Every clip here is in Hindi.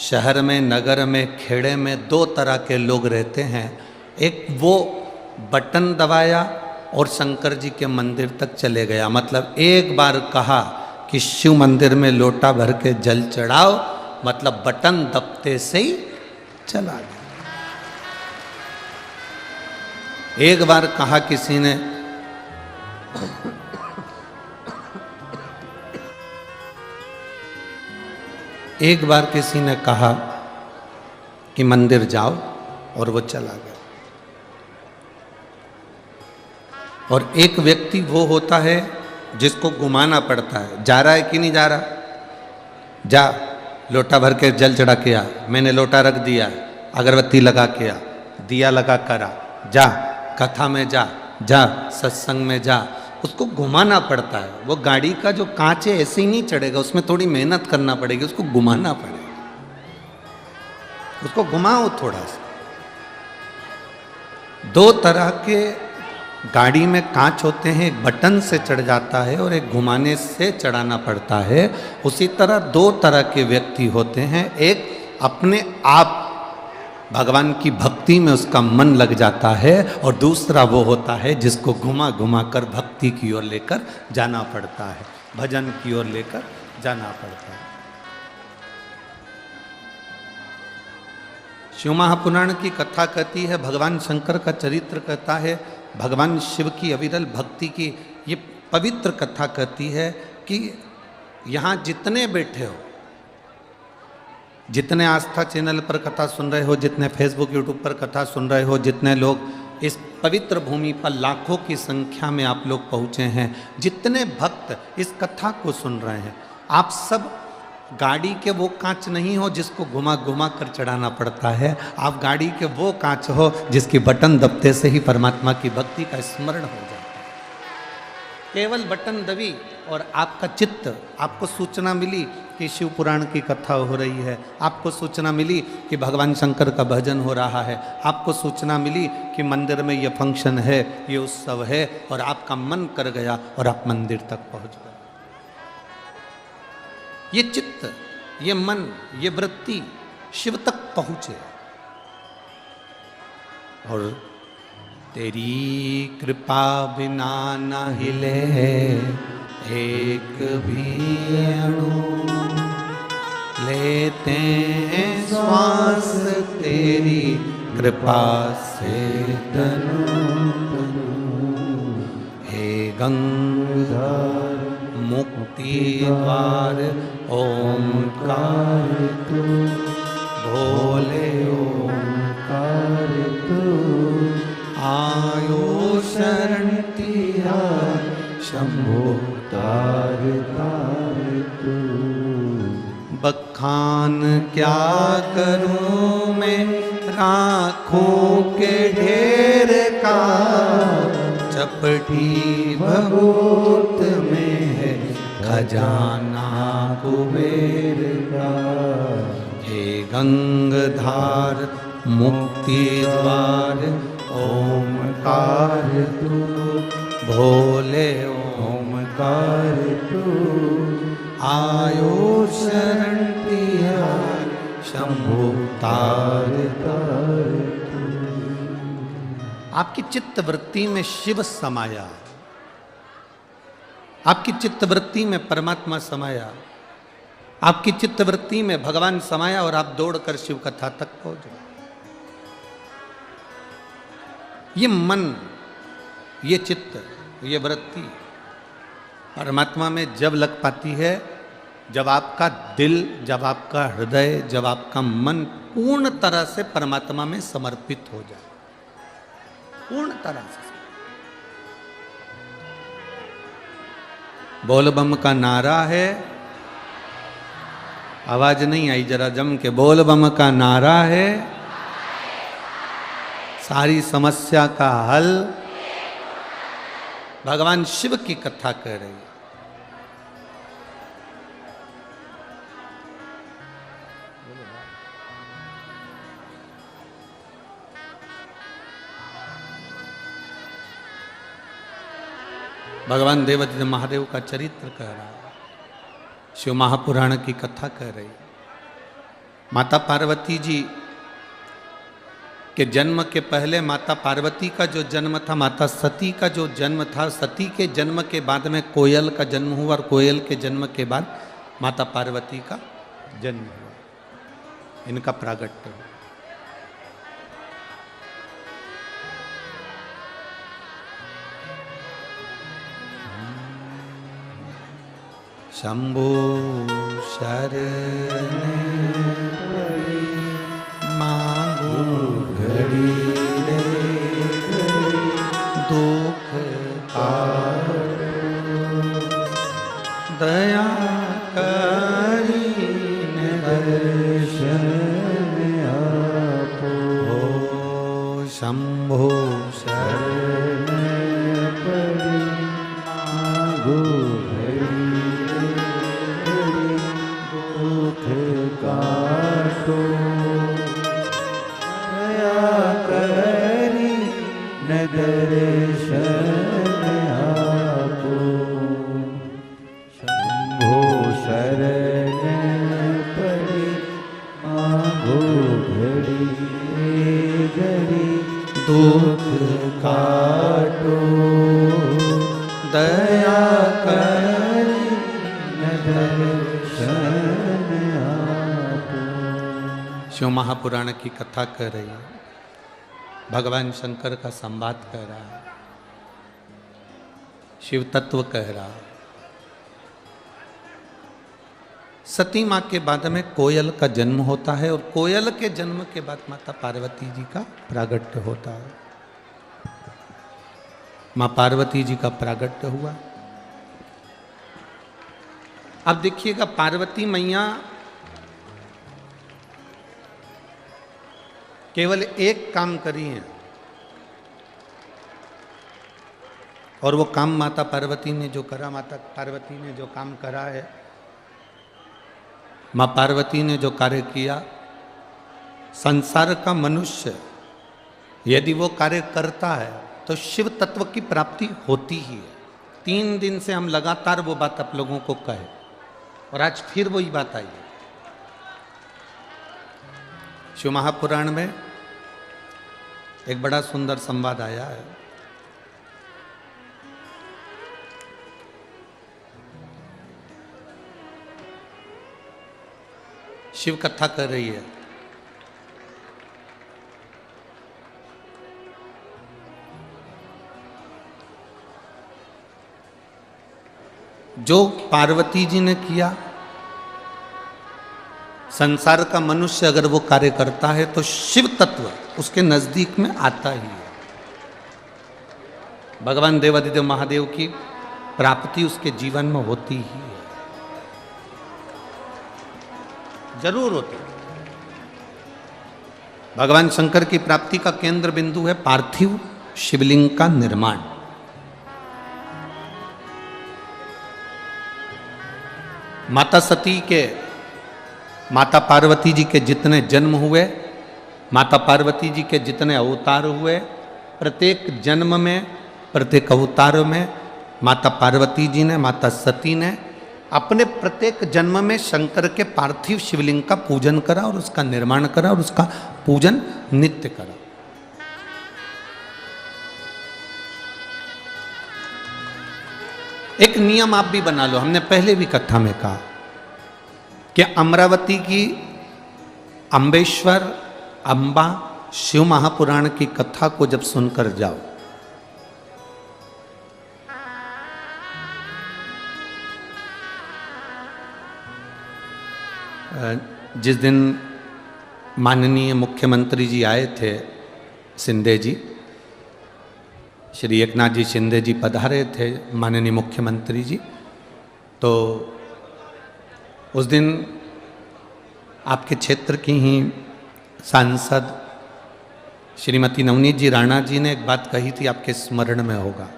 शहर में, नगर में, खेड़े में दो तरह के लोग रहते हैं। एक वो बटन दबाया और शंकर जी के मंदिर तक चले गया, मतलब एक बार कहा कि शिव मंदिर में लोटा भर के जल चढ़ाओ, मतलब बटन दबते से ही चला गया। एक बार कहा किसी ने, एक बार किसी ने कहा कि मंदिर जाओ और वो चला गया। और एक व्यक्ति वो होता है जिसको घुमाना पड़ता है, जा रहा है कि नहीं जा रहा, जा लोटा भर के जल चढ़ा के आ, मैंने लोटा रख दिया, अगरबत्ती लगा के आ, दिया लगा करा, जा कथा में जा, जा सत्संग में जा, उसको घुमाना पड़ता है। वो गाड़ी का जो कांच है ऐसे ही नहीं चढ़ेगा, उसमें थोड़ी मेहनत करना पड़ेगी, उसको घुमाना पड़ेगा, उसको घुमाओ थोड़ा सा। दो तरह के गाड़ी में कांच होते हैं, एक बटन से चढ़ जाता है और एक घुमाने से चढ़ाना पड़ता है। उसी तरह दो तरह के व्यक्ति होते हैं, एक अपने आप भगवान की भक्ति में उसका मन लग जाता है, और दूसरा वो होता है जिसको घुमा घुमा कर भक्ति की ओर लेकर जाना पड़ता है, भजन की ओर लेकर जाना पड़ता है। शिव महापुराण की कथा कहती है, भगवान शंकर का चरित्र कहता है, भगवान शिव की अविरल भक्ति की ये पवित्र कथा कहती है कि यहाँ जितने बैठे हो, जितने आस्था चैनल पर कथा सुन रहे हो, जितने फेसबुक यूट्यूब पर कथा सुन रहे हो, जितने लोग इस पवित्र भूमि पर लाखों की संख्या में आप लोग पहुँचे हैं, जितने भक्त इस कथा को सुन रहे हैं, आप सब गाड़ी के वो कांच नहीं हो जिसको घुमा घुमा कर चढ़ाना पड़ता है, आप गाड़ी के वो कांच हो जिसकी बटन दबते से ही परमात्मा की भक्ति का स्मरण हो जाता है। केवल बटन दबी और आपका चित्त, आपको सूचना मिली कि शिव पुराण की कथा हो रही है, आपको सूचना मिली कि भगवान शंकर का भजन हो रहा है, आपको सूचना मिली कि मंदिर में ये फंक्शन है, ये उत्सव है, और आपका मन कर गया और आप मंदिर तक पहुंच गए। ये चित्त, ये मन, ये वृत्ति शिव तक पहुंचे। और तेरी कृपा बिना न हिले एक भी अणु, लेते हैं श्वास तेरी कृपा से तनु तनु। हे गंगाधर मुक्ति द्वार ओंकार तू, भोले ओंकार तू, आयो शरण तिहार शंभो तार तार तू। बखान क्या करूं मैं राखों के ढेर का, चपटी भगोत में है खजाना कुबेर का। हे गंगाधार मुक्ति द्वार ओमकार तू, भोले ओमकार तू, आयो शरण तिहार शंभो तार तार तू। आपकी चित्त वृत्ति में शिव समाया, आपकी चित्त वृत्ति में परमात्मा समाया, आपकी चित्त वृत्ति में भगवान समाया, और आप दौड़कर शिव कथा तक पहुंचे। ये मन, ये चित्त, ये वृत्ति परमात्मा में जब लग पाती है, जब आपका दिल, जब आपका हृदय, जब आपका मन पूर्ण तरह से परमात्मा में समर्पित हो जाए, पूर्ण तरह से। बोल बम का नारा है, आवाज नहीं आई, जरा जम के बोल बम का नारा है, सारी समस्या का हल भगवान शिव की कथा कह रही है। भगवान देवादिदेव महादेव का चरित्र कह रहा है, शिव महापुराण की कथा कह रही। माता पार्वती जी के जन्म के पहले माता पार्वती का जो जन्म था, माता सती का जो जन्म था, सती के जन्म के बाद में कोयल का जन्म हुआ और कोयल के जन्म के बाद माता पार्वती का जन्म हुआ, इनका प्रागट्य हुआ। शंभो शरण पड़ी मांगो घड़ी रे दुख दया करी दर्शन आपो। शंभो शरण पड़ी मांगो दर्शन आपो। शंभो शरण पड़ी मांगो घड़ी घड़ी दुख काटो दया करी दर्शन आपो। शिव महापुराण की कथा कर रही है, भगवान शंकर का संवाद कह रहा है, शिव तत्व कह रहा है। सती माँ के बाद में कोयल का जन्म होता है और कोयल के जन्म के बाद माता पार्वती जी का प्रागट्य होता है। माँ पार्वती जी का प्रागट्य हुआ। अब देखिएगा, पार्वती मैया केवल एक काम करी है और वो काम माता पार्वती ने जो करा, माता पार्वती ने जो काम करा है, माँ पार्वती ने जो कार्य किया, संसार का मनुष्य यदि वो कार्य करता है तो शिव तत्व की प्राप्ति होती ही है। 3 दिन से हम लगातार वो बात आप लोगों को कहे और आज फिर वही बात आई है। शिव महापुराण में एक बड़ा सुंदर संवाद आया है। शिव कथा कर रही है। जो पार्वती जी ने किया, संसार का मनुष्य अगर वो कार्य करता है तो शिव तत्व उसके नजदीक में आता ही है। भगवान देवादिदेव महादेव की प्राप्ति उसके जीवन में होती ही है, जरूर होती है। भगवान शंकर की प्राप्ति का केंद्र बिंदु है पार्थिव शिवलिंग का निर्माण। माता सती के, माता पार्वती जी के जितने जन्म हुए, माता पार्वती जी के जितने अवतार हुए, प्रत्येक जन्म में, प्रत्येक अवतार में माता पार्वती जी ने, माता सती ने अपने प्रत्येक जन्म में शंकर के पार्थिव शिवलिंग का पूजन करा और उसका निर्माण करा और उसका पूजन नित्य करा। एक नियम आप भी बना लो, हमने पहले भी कथा में कहा कि अमरावती की अम्बेश्वर अंबा शिव महापुराण की कथा को जब सुनकर जाओ, जिस दिन माननीय मुख्यमंत्री जी आए थे शिंदे जी, श्री एकनाथ जी शिंदे जी पधारे थे माननीय मुख्यमंत्री जी, तो उस दिन आपके क्षेत्र की ही सांसद श्रीमती नवनीत जी राणा जी ने एक बात कही थी, आपके स्मरण में होगा।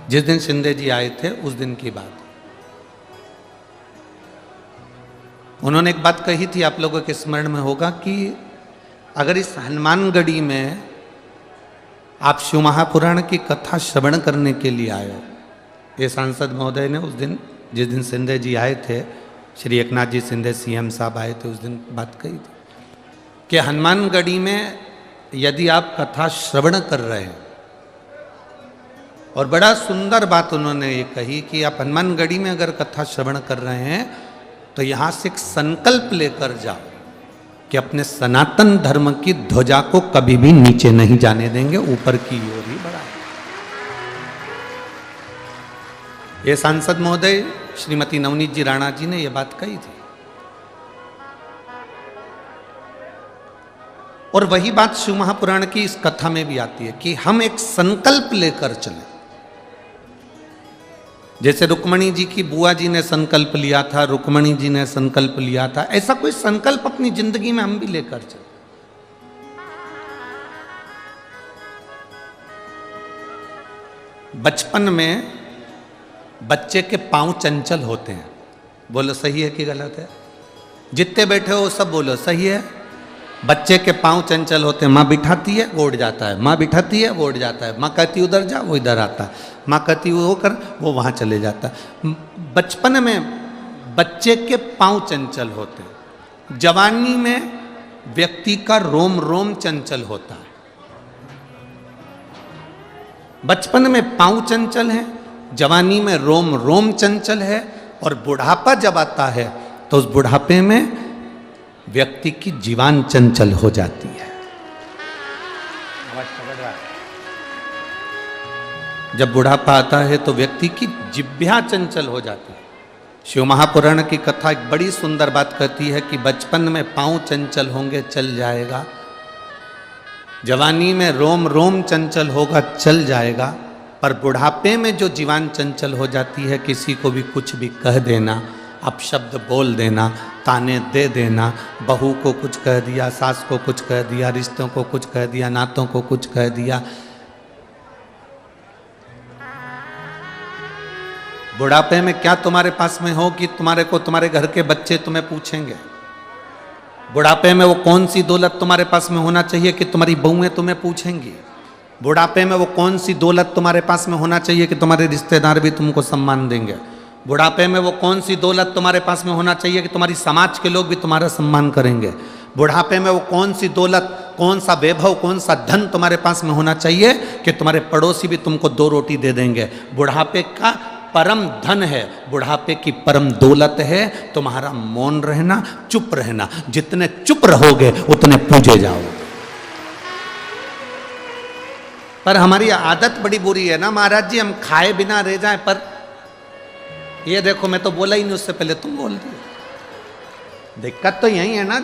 जिस दिन शिंदे जी आए थे उस दिन की बात, उन्होंने एक बात कही थी, आप लोगों के स्मरण में होगा कि अगर इस हनुमानगढ़ी में आप शिव महापुराण की कथा श्रवण करने के लिए आए हो, ये सांसद महोदय ने उस दिन, जिस दिन शिंदे जी आए थे, श्री एकनाथ जी शिंदे सीएम साहब आए थे, उस दिन बात कही थी कि हनुमानगढ़ी में यदि आप कथा श्रवण कर रहे हैं, और बड़ा सुंदर बात उन्होंने ये कही कि आप हनुमानगढ़ी में अगर कथा श्रवण कर रहे हैं तो यहां से एक संकल्प लेकर जाओ कि अपने सनातन धर्म की ध्वजा को कभी भी नीचे नहीं जाने देंगे, ऊपर की ओर ही बढ़ाएंगे। ये सांसद महोदय श्रीमती नवनीत जी राणा जी ने यह बात कही थी, और वही बात शिव महापुराण की इस कथा में भी आती है कि हम एक संकल्प लेकर चलें। जैसे रुक्मणी जी की बुआ जी ने संकल्प लिया था, रुक्मणी जी ने संकल्प लिया था, ऐसा कोई संकल्प अपनी जिंदगी में हम भी लेकर चलें। बचपन में बच्चे के पांव चंचल होते हैं, बोलो सही है कि गलत है? जितने बैठे हो सब बोलो सही है। बच्चे के पांव चंचल होते हैं, माँ बिठाती है वो उठ जाता है, माँ बिठाती है वो उठ जाता है, माँ कहती उधर जा वो इधर आता है, माँ कहती वो कर वो वहाँ चले जाता है। बचपन में बच्चे के पांव चंचल होते हैं, जवानी में व्यक्ति का रोम रोम चंचल होता है। बचपन में पांव चंचल है, जवानी में रोम रोम चंचल है, और बुढ़ापा जब आता है तो उस बुढ़ापे में व्यक्ति की जीवान चंचल हो जाती है। जब बुढ़ापा आता है तो व्यक्ति की जिह्वा चंचल हो जाती है। शिव महापुराण की कथा एक बड़ी सुंदर बात कहती है कि बचपन में पांव चंचल होंगे चल जाएगा, जवानी में रोम रोम चंचल होगा चल जाएगा, पर बुढ़ापे में जो जीवान चंचल हो जाती है, किसी को भी कुछ भी कह देना, अपशब्द बोल देना, ताने दे देना, बहू को कुछ कह दिया, सास को कुछ कह दिया, रिश्तों को कुछ कह दिया, नातों को कुछ कह दिया। बुढ़ापे में क्या तुम्हारे पास में हो कि तुम्हारे को तुम्हारे घर के बच्चे तुम्हें पूछेंगे? बुढ़ापे में वो कौन सी दौलत तुम्हारे पास में होना चाहिए कि तुम्हारी बहुएं तुम्हें पूछेंगी? बुढ़ापे में वो कौन सी दौलत तुम्हारे पास में होना चाहिए कि तुम्हारे रिश्तेदार भी तुमको सम्मान देंगे? बुढ़ापे में वो कौन सी दौलत तुम्हारे पास में होना चाहिए कि तुम्हारी समाज के लोग भी तुम्हारा सम्मान करेंगे? बुढ़ापे में वो कौन सी दौलत, कौन सा वैभव, कौन सा धन तुम्हारे पास में होना चाहिए कि तुम्हारे पड़ोसी भी तुमको 2 रोटी दे देंगे? बुढ़ापे का परम धन है, बुढ़ापे की परम दौलत है तुम्हारा मौन रहना, चुप रहना। जितने चुप रहोगे उतने पूजे जाओगे। पर हमारी आदत बड़ी बुरी है ना महाराज जी, हम खाए बिना रह जाएं। पर ये देखो, मैं तो बोला ही नहीं उससे पहले तुम बोल दिए। दिक्कत तो यही है ना।